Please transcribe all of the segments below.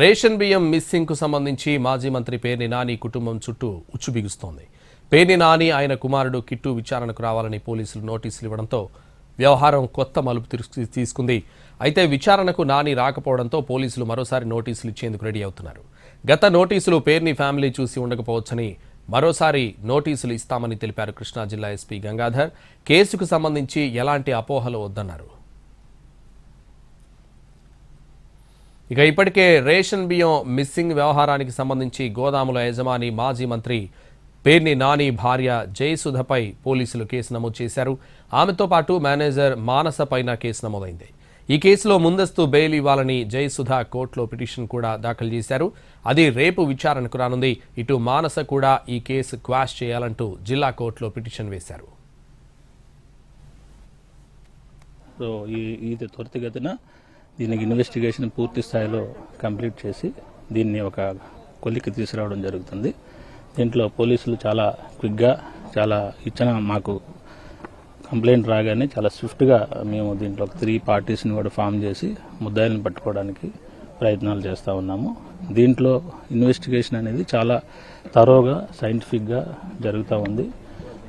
Ration బియ్యం missing కు సంబంధించి మాజీ మంత్రి పేర్ని నాని కుటుంబం చుట్టూ ఉచ్చు బిగుస్తోంది. పేర్ని నాని ఆయన కుమారుడు కిట్టు విచారణకు రావాలని పోలీసులు నోటీసులు ఇవ్వడంతో వ్యవహారం కొత్త మలుపు తీసుకుంది. అయితే విచారణకు నాని రాకపోవడంతో పోలీసులు మరోసారి నోటీసులు ఇచ్చేందుకు రెడీ అవుతున్నారు. గత నోటీసులు పేర్ని ఫ్యామిలీ చూసి ఉండకపోవచ్చని మరోసారి నోటీసులు ఇస్తామని తెలిపారు కృష్ణా జిల్లా ఎస్పీ గంగాధర్. కేసుకు సంబంధించి ఎలాంటి అపోహలు వద్దన్నారు. ఇక ఇప్పటికే రేషన్ బియ్యం మిస్సింగ్ వ్యవహారానికి సంబంధించి గోదాముల యజమాని మాజీ మంత్రి పేర్ని నాని భార్య జయసుధపై పోలీసులు కేసు నమోదు చేశారు. ఆమెతో పాటు మేనేజర్ మానస పైన కేసు నమోదైంది. ఈ కేసులో ముందస్తు బెయిల్ ఇవ్వాలని జయసుధ కోర్టులో పిటిషన్ కూడా దాఖలు చేశారు. అది రేపు విచారణకు రానుంది. ఇటు మానస కూడా ఈ కేసు క్వాష్ చేయాలంటూ జిల్లా కోర్టులో పిటిషన్ వేశారు. సో ఇది త్వరితగతిన దీనికి ఇన్వెస్టిగేషన్ పూర్తి స్థాయిలో కంప్లీట్ చేసి దీన్ని ఒక కొలిక్కి తీసుకురావడం జరుగుతుంది. దీంట్లో పోలీసులు చాలా క్విక్గా మాకు కంప్లైంట్ రాగానే చాలా స్విఫ్ట్గా మేము దీంట్లో 3 పార్టీస్ని కూడా ఫామ్ చేసి ముద్దాయిలను పట్టుకోవడానికి ప్రయత్నాలు చేస్తూ ఉన్నాము. దీంట్లో ఇన్వెస్టిగేషన్ అనేది చాలా తరోగా సైంటిఫిక్గా జరుగుతూ ఉంది.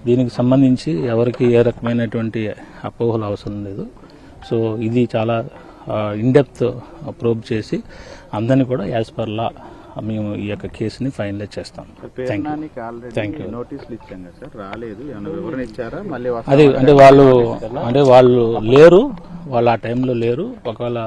దీనికి సంబంధించి ఎవరికి ఏ రకమైనటువంటి అపోహలు అవసరం లేదు. సో ఇది చాలా ఇన్డెప్త్ ప్రోబ్ చేసి అందరినీ కూడా యాజ్ పర్ లా మేము ఈ యొక్క కేసుని ఫైనలైజ్ చేస్తాం. అది అంటే వాళ్ళు లేరు, వాళ్ళు ఆ టైంలో లేరు. ఒకవేళ